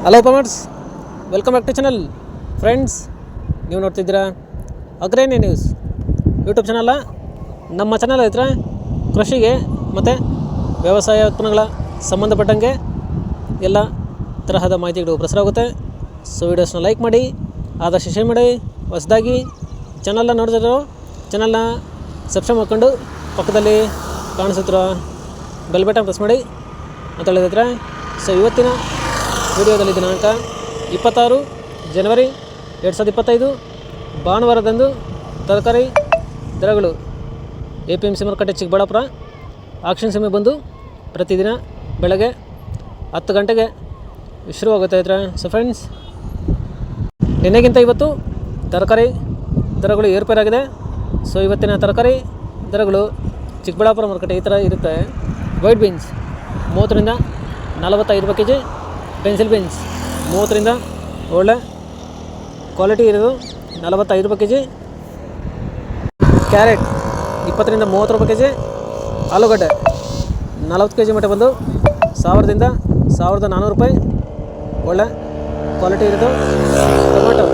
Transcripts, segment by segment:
Hello farmers, welcome back to channel. Friends, ನೀವು ನೋಡ್ತಿದ್ದೀರಾ ಅಗ್ರೇನಿ news YouTube ಚಾನಲ್ಲ. ನಮ್ಮ ಚಾನಲ್ ಹತ್ರ ಕೃಷಿಗೆ ಮತ್ತು ವ್ಯವಸಾಯ ಉತ್ಪನ್ನಗಳ ಸಂಬಂಧಪಟ್ಟಂಗೆ ಎಲ್ಲ ತರಹದ ಮಾಹಿತಿಗಳು ಪ್ರಸಾರ ಆಗುತ್ತೆ. ಸೊ ವೀಡಿಯೋಸ್ನ ಲೈಕ್ ಮಾಡಿ, ಆದಷ್ಟು ಶೇರ್ ಮಾಡಿ. ಹೊಸದಾಗಿ ಚಾನಲ್ನ ನೋಡಿದ್ರು ಚಾನಲ್ನ ಸಬ್ಸ್ಕ್ರೈಬ್ ಮಾಡ್ಕೊಂಡು ಪಕ್ಕದಲ್ಲಿ ಕಾಣಿಸುತ್ತಿರೋ ಬೆಲ್ ಬಟನ್ ಪ್ರೆಸ್ ಮಾಡಿ ಅಂತ ಹೇಳಿದ್ರೆ. ಸೊ ಇವತ್ತಿನ ವಿಡಿಯೋದಲ್ಲಿ ದಿನಾಂಕ 26 ಜನವರಿ 2025 ಭಾನುವಾರದಂದು ತರಕಾರಿ ದರಗಳು APMC ಮಾರುಕಟ್ಟೆ ಚಿಕ್ಕಬಳ್ಳಾಪುರ ಆಕ್ಷನ್ ಸಮಯ ಬಂದು ಪ್ರತಿದಿನ ಬೆಳಗ್ಗೆ 10 ಗಂಟೆಗೆ ಶುರುವಾಗುತ್ತೆ ಇದ್ರೆ. ಸೊ ಫ್ರೆಂಡ್ಸ್, ನಿನ್ನೆಗಿಂತ ಇವತ್ತು ತರಕಾರಿ ದರಗಳು ಏರ್ಪೇರಾಗಿದೆ. ಸೊ ಇವತ್ತಿನ ತರಕಾರಿ ದರಗಳು ಚಿಕ್ಕಬಳ್ಳಾಪುರ ಮಾರುಕಟ್ಟೆ ಈ ಥರ ಇರುತ್ತೆ. ವೈಟ್ ಬೀನ್ಸ್ 30 ರಿಂದ 45 ರೂಪಾಯಿ ಕೆಜಿ, ಪೆನ್ಸಿಲ್ ಬೀನ್ಸ್ 30 ರಿಂದ ಒಳ್ಳೆ ಕ್ವಾಲಿಟಿ ಇರೋದು 45 ರೂಪಾಯಿ ಕೆಜಿ, ಕ್ಯಾರೆಟ್ 20 ರಿಂದ 30 ರೂಪಾಯಿ ಕೆಜಿ, ಆಲೂಗಡ್ಡೆ 40 ಕೆಜಿ ಮಟ್ಟ ಬಂದು 1000 ರಿಂದ 1400 ರೂಪಾಯಿ ಒಳ್ಳೆ ಕ್ವಾಲಿಟಿ ಇರೋದು. ಟೊಮೆಟೊ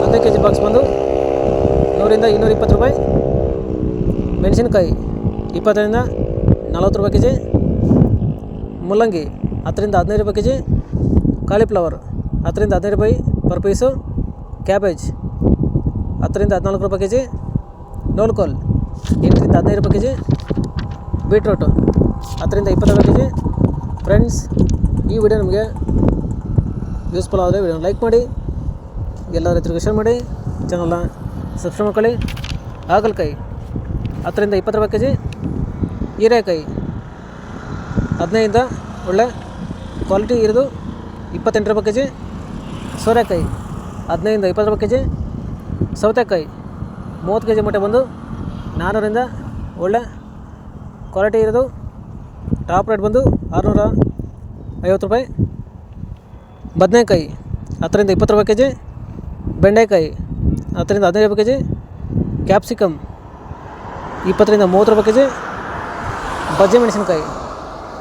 15 ಕೆಜಿ ಬಾಕ್ಸ್ ಬಂದು 100 ರಿಂದ 220 ರೂಪಾಯಿ, ಮೆಣಸಿನಕಾಯಿ 20 ರಿಂದ 40 ರೂಪಾಯಿ ಕೆಜಿ, ಮುಲ್ಲಂಗಿ 10 ರಿಂದ 15 ರೂಪಾಯಿ ಕೆಜಿ, ಕಾಲಿಫ್ಲವರ್ 10 ರಿಂದ 15 ರೂಪಾಯಿ ಪರ್ ಪೀಸು, ಕ್ಯಾಬೇಜ್ 10 ರಿಂದ 14 ರೂಪಾಯಿ ಕೆಜಿ, ನೋಲ್ಕೋಲ್ 8 ರಿಂದ 15 ರೂಪಾಯಿ ಕೆಜಿ, ಬೀಟ್ರೂಟು 10 ರಿಂದ 20 ರೂಪಾಯಿ ಕೆಜಿ. ಫ್ರೆಂಡ್ಸ್, ಈ ವಿಡಿಯೋ ನಮಗೆ ಯೂಸ್ಫುಲ್ ಆದರೆ ವಿಡಿಯೋನ ಲೈಕ್ ಮಾಡಿ, ಎಲ್ಲ ರೈತರಿಗೆ ಶೇರ್ ಮಾಡಿ, ಚಾನಲ್ನ ಸಬ್ಸ್ಕ್ರೈಬ್ ಮಾಡ್ಕೊಳ್ಳಿ. ಹಾಗಲಕಾಯಿ 10 ರಿಂದ 20 ರೂಪಾಯಿ ಕೆಜಿ, ಹೀರೆಕಾಯಿ 15 ರಿಂದ ಒಳ್ಳೆ ಕ್ವಾಲಿಟಿ ಇರೋದು 28 ರೂಪಾಯಿ ಕೆಜಿ, ಸೋರೆಕಾಯಿ 15 ರಿಂದ 20 ರೂಪಾಯಿ ಕೆಜಿ, ಸೌತೆಕಾಯಿ 30 ಕೆಜಿ ಮಟ್ಟ ಬಂದು 400 ರಿಂದ ಒಳ್ಳೆ ಕ್ವಾಲಿಟಿ ಇರೋದು ಟಾಪ್ ರೇಟ್ ಬಂದು 650 ರೂಪಾಯಿ, ಬದನೆಕಾಯಿ 10 ರಿಂದ 20 ರೂಪಾಯಿ ಕೆಜಿ, ಬೆಂಡೆಕಾಯಿ 10 ರಿಂದ 15 ರೂಪಾಯಿ ಕೆಜಿ, ಕ್ಯಾಪ್ಸಿಕಮ್ 20 ರಿಂದ 30 ರೂಪಾಯಿ ಕೆಜಿ, ಬಜ್ಜಿ ಮೆಣಸಿನಕಾಯಿ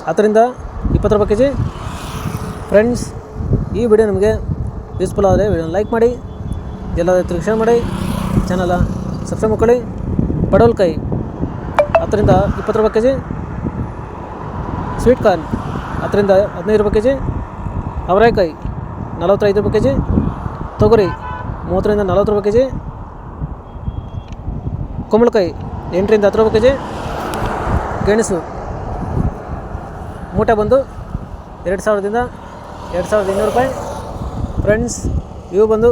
10 ರಿಂದ 20 ರೂಪಾಯಿ ಕೆಜಿ. ಫ್ರೆಂಡ್ಸ್, ಈ ವಿಡಿಯೋ ನಮಗೆ ಯೂಸ್ಫುಲ್ ಆದರೆ ವಿಡಿಯೋನ ಲೈಕ್ ಮಾಡಿ, ಎಲ್ಲ ರೈತರಿಗೆ ಶೇರ್ ಮಾಡಿ, ಚಾನಲ ಸಬ್ಸ್ಕ್ರೈಬ್ ಮಾಡ್ಕೊಳ್ಳಿ. ಪಡವಲಕಾಯಿ 10 ರಿಂದ 20 ರೂಪಾಯಿ ಕೆಜಿ, ಸ್ವೀಟ್ ಕಾರ್ನ್ 10 ರಿಂದ 15 ರೂಪಾಯಿ ಕೆಜಿ, ಅವರೆಕಾಯಿ 45 ರೂಪಾಯಿ ಕೆಜಿ, ತೊಗರಿ 30 ರಿಂದ 40 ರೂಪಾಯಿ ಕೆಜಿ, ಕುಂಬಳಕಾಯಿ 8 ರಿಂದ 10 ರೂಪಾಯಿ ಕೆಜಿ, ಗೆಣಸು ಮೂಟೆ ಬಂದು 2000 ದಿಂದ 2200 ರೂಪಾಯಿ. ಫ್ರೆಂಡ್ಸ್, ಇವು ಬಂದು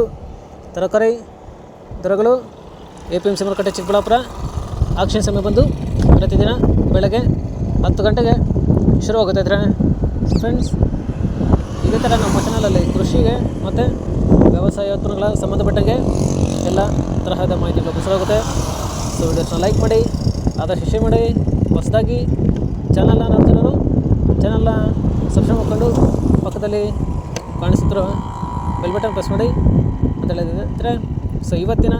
ತರಕಾರಿ ದರಗಳು APMC ಮಾರುಕಟ್ಟೆ ಚಿಕ್ಕಬಳ್ಳಾಪುರ ಆಕ್ಷನ್ ಸಮಯ ಬಂದು ಪ್ರತಿದಿನ ಬೆಳಗ್ಗೆ 10 ಗಂಟೆಗೆ ಶುರುವಾಗುತ್ತೆ ಇದ್ರೆ. ಫ್ರೆಂಡ್ಸ್, ಇದೇ ಥರ ನಮ್ಮ ಚಾನಲಲ್ಲಿ ಕೃಷಿಗೆ ಮತ್ತು ವ್ಯವಸಾಯ ಉತ್ಪನ್ನಗಳ ಸಂಬಂಧಪಟ್ಟಂಗೆ ಎಲ್ಲ ತರಹದ ಮಾಹಿತಿಗಳು ಪ್ರಸಾರವಾಗುತ್ತೆ. ಸೊ ವಿಡಿಯೋಸ್ನ ಲೈಕ್ ಮಾಡಿ, ಆದಷ್ಟು ಶೇರ್ ಮಾಡಿ. ಹೊಸದಾಗಿ ಚಾನಲ್ನ ನೋಡ್ತಿರೋರು ಚಾನಲ್ನ ಸಬ್ಸ್ಕ್ರೈಬ್ ಮಾಡ್ಕೊಂಡು ಪಕ್ಕದಲ್ಲಿ ಕಾಣಿಸುತ್ತಿರೋ ಬೆಲ್ ಬಟನ್ ಪ್ರೆಸ್ ಮಾಡಿ ಅಂತ ಹೇಳಿದ್ರೆ. ಸೊ ಇವತ್ತಿನ